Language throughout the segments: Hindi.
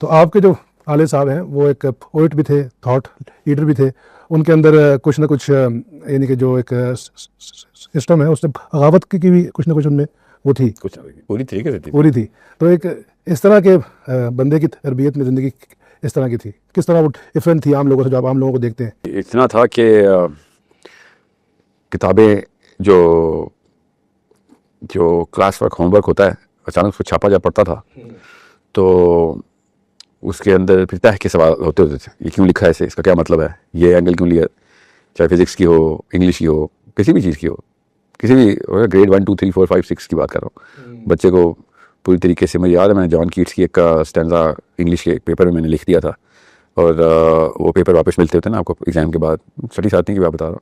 तो आपके जो आले साहब हैं वो एक पोइट भी थे, थॉट लीडर भी थे। उनके अंदर कुछ ना कुछ यानी कि जो एक सिस्टम है उससे बगावत की भी कुछ ना कुछ उनमें वो थी, कुछ पूरी तरीके से थी। पूरी थी। तो एक इस तरह के बंदे की तरबियत में ज़िंदगी इस तरह की थी, किस तरह वो डिफरेंट थी आम लोगों से जो आप आम लोगों को देखते हैं? इतना था कि किताबें जो जो क्लास वर्क होमवर्क होता है अचानक उसको छापा जा पड़ता था, तो उसके अंदर फिर तह के सवाल होते थे। ये क्यों लिखा है ऐसे, इसका क्या मतलब है, ये एंगल क्यों लिया, चाहे फिजिक्स की हो, इंग्लिश की हो, किसी भी चीज़ की हो, किसी भी ग्रेड 1 2 3 4 5 6 की बात कर रहा हूँ। बच्चे को पूरी तरीके से, मुझे याद है मैंने जॉन कीट्स की एक का स्टैंजा इंग्लिश के पेपर में मैंने लिख दिया था, और वो पेपर वापस मिलते होते ना आपको एग्ज़ाम के बाद, छठी सातवीं की बात बता रहा हूँ।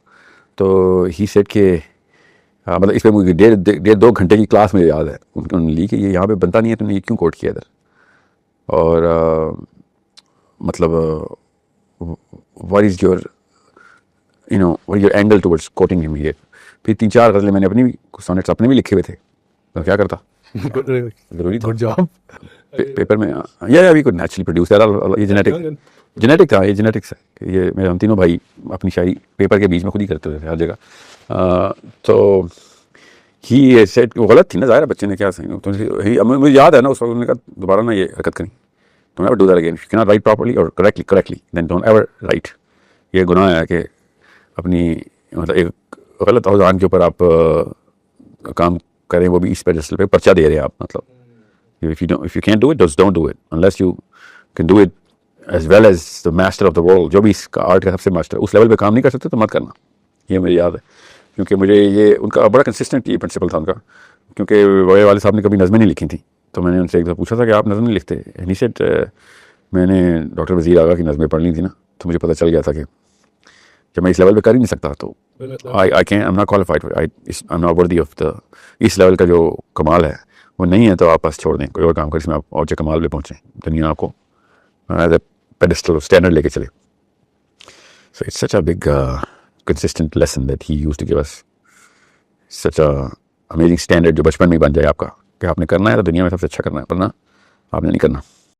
तो ही सेट के मतलब इस पर मुझे 1.5-2 घंटे की क्लास मुझे याद है उन्होंने ली कि ये यहाँ पे बनता नहीं है, तुमने ये क्यों कोट किया इधर, और मतलब what is your what your angle towards coating him here. फिर 3-4 गज़लें मैंने अपनी भी, सोनेट्स अपने भी लिखे हुए थे, तो क्या करता, ज़रूरी था। Good job. पेपर में या वी कुड नेचुरली प्रोड्यूस, ये जेनेटिक था, ये जेनेटिक्स है। ये मेरे हम तीनों भाई अपनी शायरी पेपर के बीच में खुद ही करते थे हर जगह। तो ही सेट, वो गलत थी ना, ज़ाहिर है बच्चे ने क्या सही, तो मुझे याद है ना उस वक्त उन्होंने कहा दोबारा ना ये हरकत करी, don't ever do that again, you can not write properly और correctly then don't ever write. ये गुनाह है कि अपनी मतलब एक गलत औज़ान के ऊपर आप काम करें, वो भी इस पेडेस्टल पे पर्चा दे रहे हैं आप, मतलब if you can't do it, just don't do it unless you can do it as well as the master of the world। जो भी इसका आर्ट का सबसे मास्टर उस लेवल पे काम नहीं कर सकते तो मत करना। ये मुझे याद है, क्योंकि मुझे ये उनका बड़ा कंसिस्टेंट ये प्रिंसिपल था उनका, क्योंकि बड़े वाले साहब ने कभी नज़में नहीं लिखी थी, तो मैंने उनसे एक दफ़ा पूछा था कि आप नज़म नहीं लिखते, एंड ही सेड मैंने डॉक्टर वज़ीर आगा की नज़में पढ़ ली थी ना, तो मुझे पता चल गया था कि जब मैं इस लेवल पे कर ही नहीं सकता तो I can, I am not qualified, I am not worthy of the, इस लेवल का जो कमाल है वो नहीं है, तो आप बस छोड़ दें, कोई और काम करें जिसमें आप और जो कमाल पे पहुँचें, दुनिया आपको एज ए पेडेस्टल स्टैंडर्ड लेके चले। So it's such a big consistent lesson that he used to give us, such a amazing standard जो बचपन में ही बन जाए आपका कि आपने करना है तो दुनिया में सबसे अच्छा करना है, वरना आपने नहीं करना।